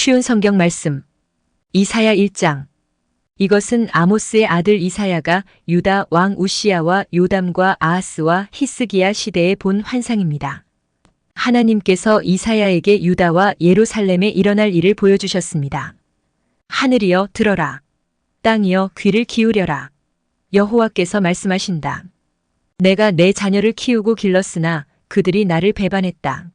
쉬운 성경 말씀. 이사야 1장. 이것은 아모스의 아들 이사야가 유다 왕 우시야와 요담과 아하스와 히스기야 시대에 본 환상입니다. 하나님께서 이사야에게 유다와 예루살렘에 일어날 일을 보여주셨습니다. 하늘이여 들어라. 땅이여 귀를 기울여라. 여호와께서 말씀하신다. 내가 내 자녀를 키우고 길렀으나 그들이 나를 배반했다.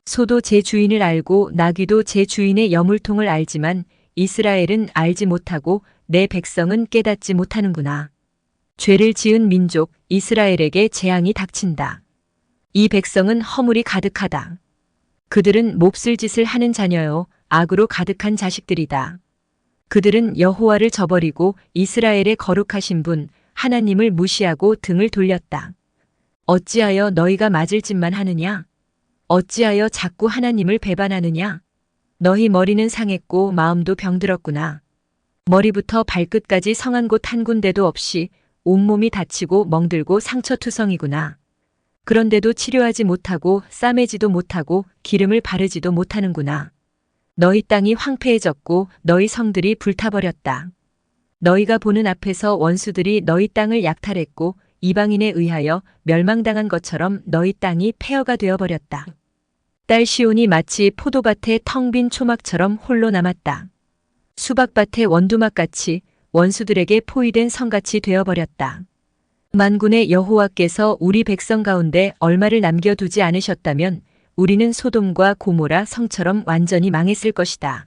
소도 제 주인을 알고 나귀도 제 주인의 여물통을 알지만 이스라엘은 알지 못하고 내 백성은 깨닫지 못하는구나. 죄를 지은 민족 이스라엘에게 재앙이 닥친다. 이 백성은 허물이 가득하다. 그들은 몹쓸 짓을 하는 자녀요 악으로 가득한 자식들이다. 그들은 여호와를 저버리고 이스라엘의 거룩하신 분 하나님을 무시하고 등을 돌렸다. 어찌하여 너희가 맞을 짓만 하느냐? 어찌하여 자꾸 하나님을 배반하느냐? 너희 머리는 상했고 마음도 병들었구나. 머리부터 발끝까지 성한 곳 한 군데도 없이 온몸이 다치고 멍들고 상처투성이구나. 그런데도 치료하지 못하고 싸매지도 못하고 기름을 바르지도 못하는구나. 너희 땅이 황폐해졌고 너희 성들이 불타버렸다. 너희가 보는 앞에서 원수들이 너희 땅을 약탈했고 이방인에 의하여 멸망당한 것처럼 너희 땅이 폐허가 되어버렸다. 딸 시온이 마치 포도밭의 텅 빈 초막처럼 홀로 남았다. 수박밭의 원두막같이 원수들에게 포위된 성같이 되어버렸다. 만군의 여호와께서 우리 백성 가운데 얼마를 남겨두지 않으셨다면 우리는 소돔과 고모라 성처럼 완전히 망했을 것이다.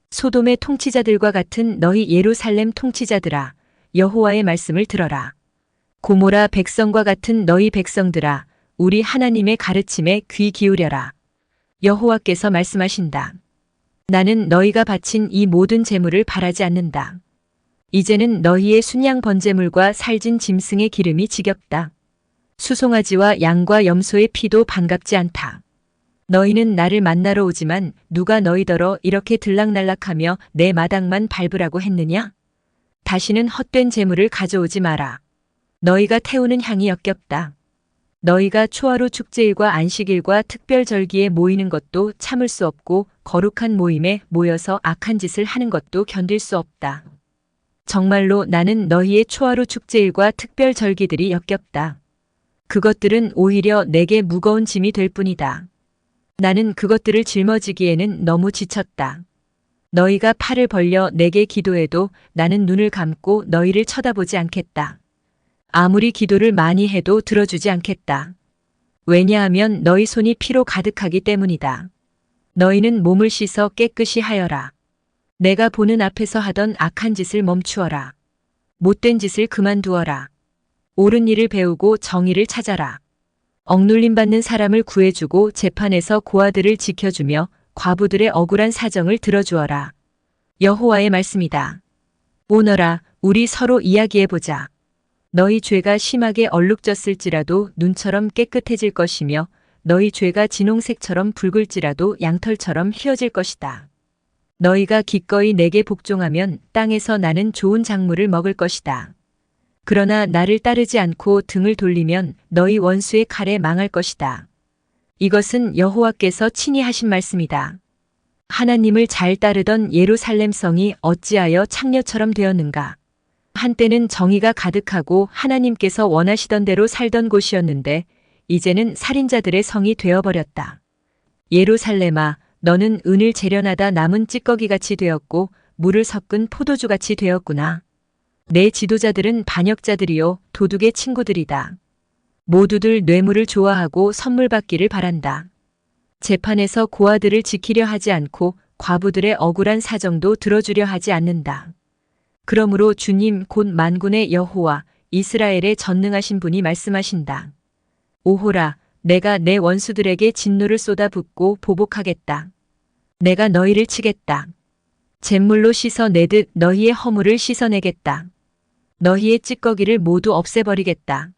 소돔의 통치자들과 같은 너희 예루살렘 통치자들아, 여호와의 말씀을 들어라. 고모라 백성과 같은 너희 백성들아, 우리 하나님의 가르침에 귀 기울여라. 여호와께서 말씀하신다. 나는 너희가 바친 이 모든 제물을 바라지 않는다. 이제는 너희의 순양 번제물과 살진 짐승의 기름이 지겹다. 수송아지와 양과 염소의 피도 반갑지 않다. 너희는 나를 만나러 오지만 누가 너희더러 이렇게 들락날락하며 내 마당만 밟으라고 했느냐? 다시는 헛된 제물을 가져오지 마라. 너희가 태우는 향이 역겹다. 너희가 초하루 축제일과 안식일과 특별절기에 모이는 것도 참을 수 없고 거룩한 모임에 모여서 악한 짓을 하는 것도 견딜 수 없다. 정말로 나는 너희의 초하루 축제일과 특별절기들이 역겹다. 그것들은 오히려 내게 무거운 짐이 될 뿐이다. 나는 그것들을 짊어지기에는 너무 지쳤다. 너희가 팔을 벌려 내게 기도해도 나는 눈을 감고 너희를 쳐다보지 않겠다. 아무리 기도를 많이 해도 들어주지 않겠다. 왜냐하면 너희 손이 피로 가득하기 때문이다. 너희는 몸을 씻어 깨끗이 하여라. 내가 보는 앞에서 하던 악한 짓을 멈추어라. 못된 짓을 그만두어라. 옳은 일을 배우고 정의를 찾아라. 억눌림 받는 사람을 구해주고 재판에서 고아들을 지켜주며 과부들의 억울한 사정을 들어주어라. 여호와의 말씀이다. 오너라, 우리 서로 이야기해보자. 너희 죄가 심하게 얼룩졌을지라도 눈처럼 깨끗해질 것이며 너희 죄가 진홍색처럼 붉을지라도 양털처럼 휘어질 것이다. 너희가 기꺼이 내게 복종하면 땅에서 나는 좋은 작물을 먹을 것이다. 그러나 나를 따르지 않고 등을 돌리면 너희 원수의 칼에 망할 것이다. 이것은 여호와께서 친히 하신 말씀이다. 하나님을 잘 따르던 예루살렘 성이 어찌하여 창녀처럼 되었는가? 한때는 정의가 가득하고 하나님께서 원하시던 대로 살던 곳이었는데 이제는 살인자들의 성이 되어버렸다. 예루살렘아, 너는 은을 재련하다 남은 찌꺼기같이 되었고 물을 섞은 포도주같이 되었구나. 내 지도자들은 반역자들이요 도둑의 친구들이다. 모두들 뇌물을 좋아하고 선물 받기를 바란다. 재판에서 고아들을 지키려 하지 않고 과부들의 억울한 사정도 들어주려 하지 않는다. 그러므로 주님 곧 만군의 여호와 이스라엘의 전능하신 분이 말씀하신다. 오호라, 내가 내 원수들에게 진노를 쏟아붓고 보복하겠다. 내가 너희를 치겠다. 잿물로 씻어내듯 너희의 허물을 씻어내겠다. 너희의 찌꺼기를 모두 없애버리겠다.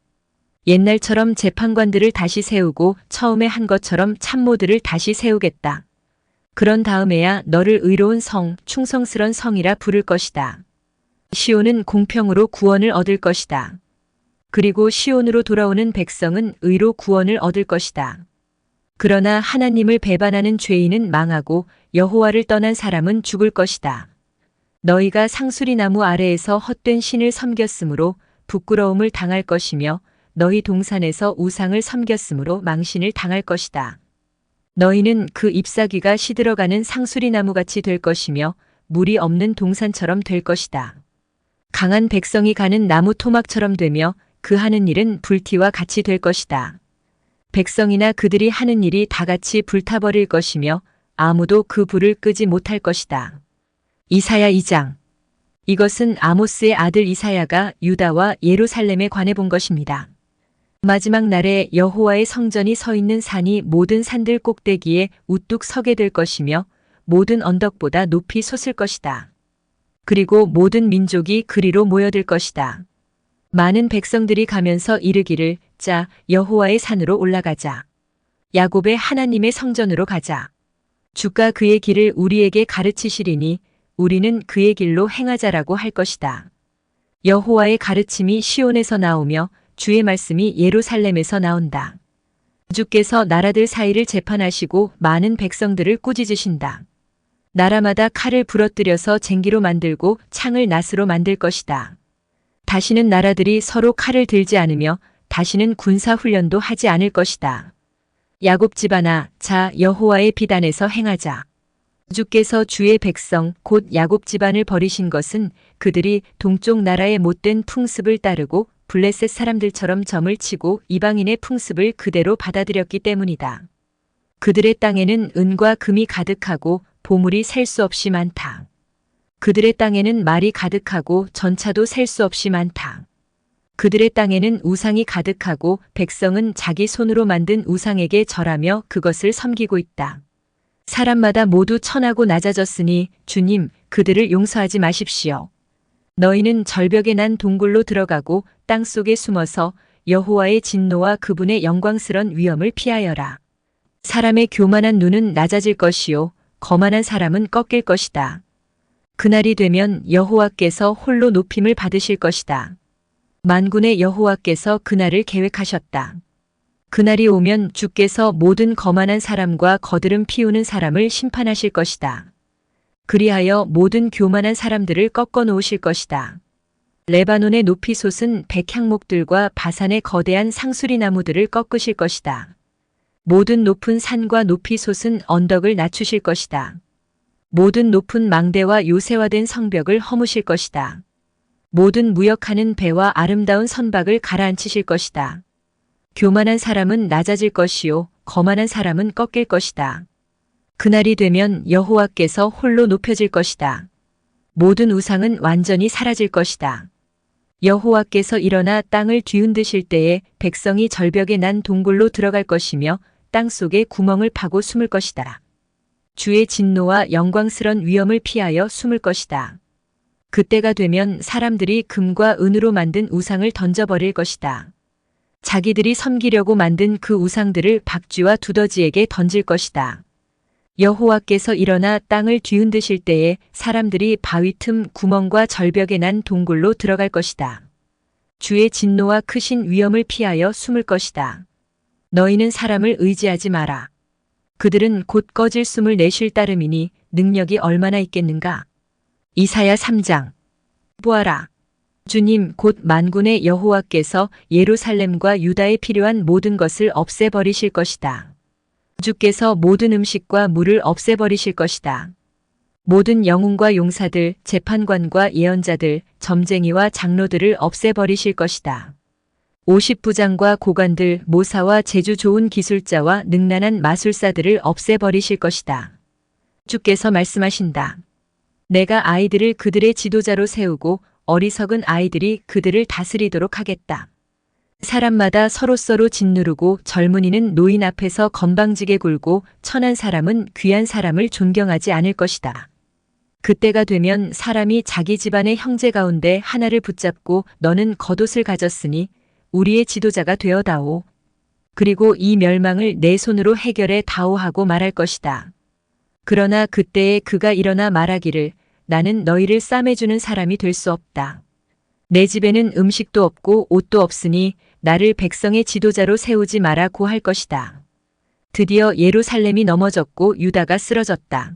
옛날처럼 재판관들을 다시 세우고 처음에 한 것처럼 참모들을 다시 세우겠다. 그런 다음에야 너를 의로운 성, 충성스런 성이라 부를 것이다. 시온은 공평으로 구원을 얻을 것이다. 그리고 시온으로 돌아오는 백성은 의로 구원을 얻을 것이다. 그러나 하나님을 배반하는 죄인은 망하고 여호와를 떠난 사람은 죽을 것이다. 너희가 상수리 나무 아래에서 헛된 신을 섬겼으므로 부끄러움을 당할 것이며 너희 동산에서 우상을 섬겼으므로 망신을 당할 것이다. 너희는 그 잎사귀가 시들어가는 상수리 나무같이 될 것이며 물이 없는 동산처럼 될 것이다. 강한 백성이 가는 나무 토막처럼 되며 그 하는 일은 불티와 같이 될 것이다. 백성이나 그들이 하는 일이 다 같이 불타버릴 것이며 아무도 그 불을 끄지 못할 것이다. 이사야 2장. 이것은 아모스의 아들 이사야가 유다와 예루살렘에 관해 본 것입니다. 마지막 날에 여호와의 성전이 서 있는 산이 모든 산들 꼭대기에 우뚝 서게 될 것이며 모든 언덕보다 높이 솟을 것이다. 그리고 모든 민족이 그리로 모여들 것이다. 많은 백성들이 가면서 이르기를 자 여호와의 산으로 올라가자. 야곱의 하나님의 성전으로 가자. 주가 그의 길을 우리에게 가르치시리니 우리는 그의 길로 행하자라고 할 것이다. 여호와의 가르침이 시온에서 나오며 주의 말씀이 예루살렘에서 나온다. 주께서 나라들 사이를 재판하시고 많은 백성들을 꾸짖으신다. 나라마다 칼을 부러뜨려서 쟁기로 만들고 창을 낫으로 만들 것이다. 다시는 나라들이 서로 칼을 들지 않으며 다시는 군사 훈련도 하지 않을 것이다. 야곱 집안아, 자 여호와의 비단에서 행하자. 주께서 주의 백성 곧 야곱 집안을 버리신 것은 그들이 동쪽 나라의 못된 풍습을 따르고 블레셋 사람들처럼 점을 치고 이방인의 풍습을 그대로 받아들였기 때문이다. 그들의 땅에는 은과 금이 가득하고 보물이 셀 수 없이 많다. 그들의 땅에는 말이 가득하고 전차도 셀 수 없이 많다. 그들의 땅에는 우상이 가득하고 백성은 자기 손으로 만든 우상에게 절하며 그것을 섬기고 있다. 사람마다 모두 천하고 낮아졌으니 주님 그들을 용서하지 마십시오. 너희는 절벽에 난 동굴로 들어가고 땅 속에 숨어서 여호와의 진노와 그분의 영광스런 위엄을 피하여라. 사람의 교만한 눈은 낮아질 것이요 거만한 사람은 꺾일 것이다. 그날이 되면 여호와께서 홀로 높임을 받으실 것이다. 만군의 여호와께서 그날을 계획하셨다. 그날이 오면 주께서 모든 거만한 사람과 거드름 피우는 사람을 심판하실 것이다. 그리하여 모든 교만한 사람들을 꺾어 놓으실 것이다. 레바논의 높이 솟은 백향목들과 바산의 거대한 상수리 나무들을 꺾으실 것이다. 모든 높은 산과 높이 솟은 언덕을 낮추실 것이다. 모든 높은 망대와 요새화된 성벽을 허무실 것이다. 모든 무역하는 배와 아름다운 선박을 가라앉히실 것이다. 교만한 사람은 낮아질 것이요 거만한 사람은 꺾일 것이다. 그날이 되면 여호와께서 홀로 높여질 것이다. 모든 우상은 완전히 사라질 것이다. 여호와께서 일어나 땅을 뒤흔드실 때에 백성이 절벽에 난 동굴로 들어갈 것이며 땅 속에 구멍을 파고 숨을 것이다. 주의 진노와 영광스런 위엄을 피하여 숨을 것이다. 그때가 되면 사람들이 금과 은으로 만든 우상을 던져버릴 것이다. 자기들이 섬기려고 만든 그 우상들을 박쥐와 두더지에게 던질 것이다. 여호와께서 일어나 땅을 뒤흔드실 때에 사람들이 바위 틈 구멍과 절벽에 난 동굴로 들어갈 것이다. 주의 진노와 크신 위엄을 피하여 숨을 것이다. 너희는 사람을 의지하지 마라. 그들은 곧 꺼질 숨을 내쉴 따름이니 능력이 얼마나 있겠는가. 이사야 3장. 보아라. 주님 곧 만군의 여호와께서 예루살렘과 유다에 필요한 모든 것을 없애버리실 것이다. 주께서 모든 음식과 물을 없애버리실 것이다. 모든 영웅과 용사들, 재판관과 예언자들, 점쟁이와 장로들을 없애버리실 것이다. 50부장과 고관들, 모사와 재주 좋은 기술자와 능란한 마술사들을 없애버리실 것이다. 주께서 말씀하신다. 내가 아이들을 그들의 지도자로 세우고 어리석은 아이들이 그들을 다스리도록 하겠다. 사람마다 서로서로 짓누르고 젊은이는 노인 앞에서 건방지게 굴고 천한 사람은 귀한 사람을 존경하지 않을 것이다. 그때가 되면 사람이 자기 집안의 형제 가운데 하나를 붙잡고 너는 겉옷을 가졌으니 우리의 지도자가 되어다오. 그리고 이 멸망을 내 손으로 해결해 다오 하고 말할 것이다. 그러나 그때에 그가 일어나 말하기를 나는 너희를 싸매주는 사람이 될 수 없다. 내 집에는 음식도 없고 옷도 없으니 나를 백성의 지도자로 세우지 마라 고 할 것이다. 드디어 예루살렘이 넘어졌고 유다가 쓰러졌다.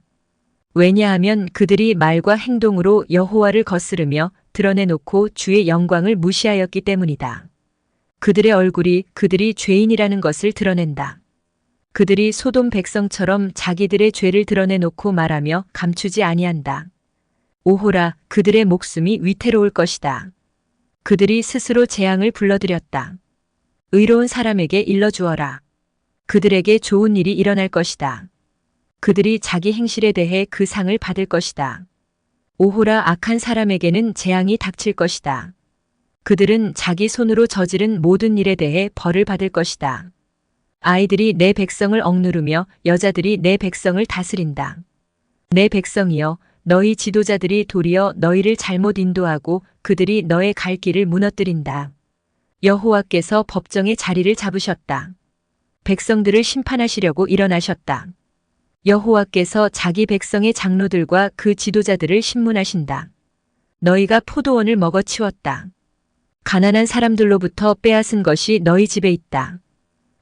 왜냐하면 그들이 말과 행동으로 여호와를 거스르며 드러내놓고 주의 영광을 무시하였기 때문이다. 그들의 얼굴이 그들이 죄인이라는 것을 드러낸다. 그들이 소돔 백성처럼 자기들의 죄를 드러내놓고 말하며 감추지 아니한다. 오호라, 그들의 목숨이 위태로울 것이다. 그들이 스스로 재앙을 불러들였다. 의로운 사람에게 일러주어라. 그들에게 좋은 일이 일어날 것이다. 그들이 자기 행실에 대해 그 상을 받을 것이다. 오호라, 악한 사람에게는 재앙이 닥칠 것이다. 그들은 자기 손으로 저지른 모든 일에 대해 벌을 받을 것이다. 아이들이 내 백성을 억누르며 여자들이 내 백성을 다스린다. 내 백성이여, 너희 지도자들이 도리어 너희를 잘못 인도하고 그들이 너의 갈 길을 무너뜨린다. 여호와께서 법정의 자리를 잡으셨다. 백성들을 심판하시려고 일어나셨다. 여호와께서 자기 백성의 장로들과 그 지도자들을 신문하신다. 너희가 포도원을 먹어치웠다. 가난한 사람들로부터 빼앗은 것이 너희 집에 있다.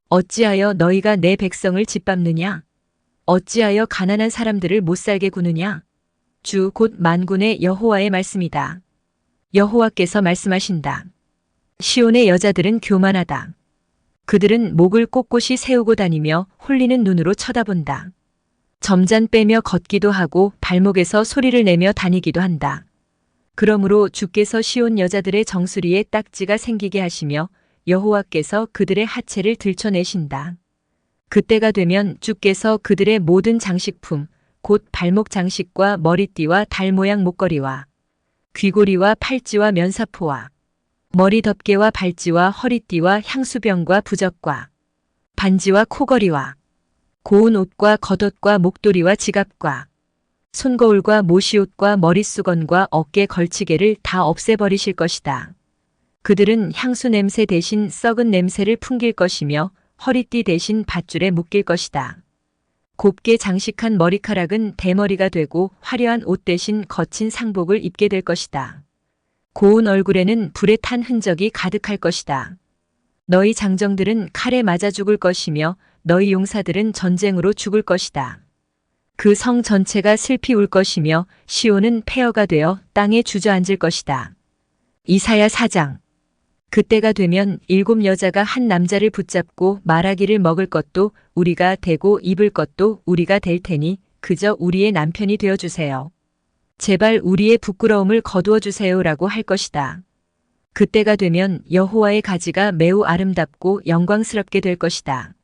어찌하여 너희가 내 백성을 짓밟느냐? 어찌하여 가난한 사람들을 못살게 구느냐? 주 곧 만군의 여호와의 말씀이다. 여호와께서 말씀하신다. 시온의 여자들은 교만하다. 그들은 목을 꼿꼿이 세우고 다니며 홀리는 눈으로 쳐다본다. 점잔 빼며 걷기도 하고 발목에서 소리를 내며 다니기도 한다. 그러므로 주께서 시온 여자들의 정수리에 딱지가 생기게 하시며 여호와께서 그들의 하체를 들춰내신다. 그때가 되면 주께서 그들의 모든 장식품, 곧 발목 장식과 머리띠와 달 모양 목걸이와 귀고리와 팔찌와 면사포와 머리 덮개와 발찌와 허리띠와 향수병과 부적과 반지와 코걸이와 고운 옷과 겉옷과 목도리와 지갑과 손거울과 모시옷과 머릿수건과 어깨 걸치개를 다 없애버리실 것이다. 그들은 향수 냄새 대신 썩은 냄새를 풍길 것이며 허리띠 대신 밧줄에 묶일 것이다. 곱게 장식한 머리카락은 대머리가 되고 화려한 옷 대신 거친 상복을 입게 될 것이다. 고운 얼굴에는 불에 탄 흔적이 가득할 것이다. 너희 장정들은 칼에 맞아 죽을 것이며 너희 용사들은 전쟁으로 죽을 것이다. 그 성 전체가 슬피 울 것이며 시온은 폐허가 되어 땅에 주저앉을 것이다. 이사야 4장. 그때가 되면 7 여자가 한 남자를 붙잡고 말하기를 먹을 것도 우리가 되고 입을 것도 우리가 될 테니 그저 우리의 남편이 되어주세요. 제발 우리의 부끄러움을 거두어 주세요라고 할 것이다. 그때가 되면 여호와의 가지가 매우 아름답고 영광스럽게 될 것이다.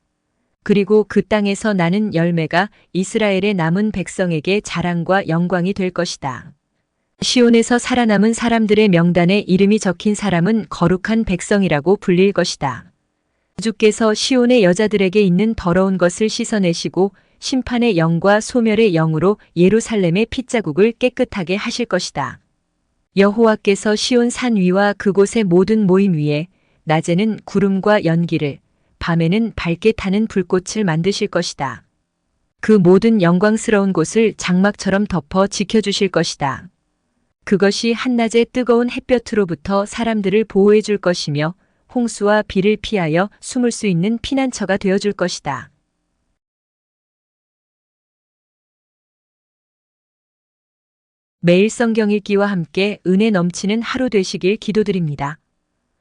그리고 그 땅에서 나는 열매가 이스라엘의 남은 백성에게 자랑과 영광이 될 것이다. 시온에서 살아남은 사람들의 명단에 이름이 적힌 사람은 거룩한 백성이라고 불릴 것이다. 주께서 시온의 여자들에게 있는 더러운 것을 씻어내시고 심판의 영과 소멸의 영으로 예루살렘의 핏자국을 깨끗하게 하실 것이다. 여호와께서 시온 산 위와 그곳의 모든 모임 위에 낮에는 구름과 연기를 밤에는 밝게 타는 불꽃을 만드실 것이다. 그 모든 영광스러운 곳을 장막처럼 덮어 지켜주실 것이다. 그것이 한낮의 뜨거운 햇볕으로부터 사람들을 보호해 줄 것이며 홍수와 비를 피하여 숨을 수 있는 피난처가 되어줄 것이다. 매일 성경 읽기와 함께 은혜 넘치는 하루 되시길 기도드립니다.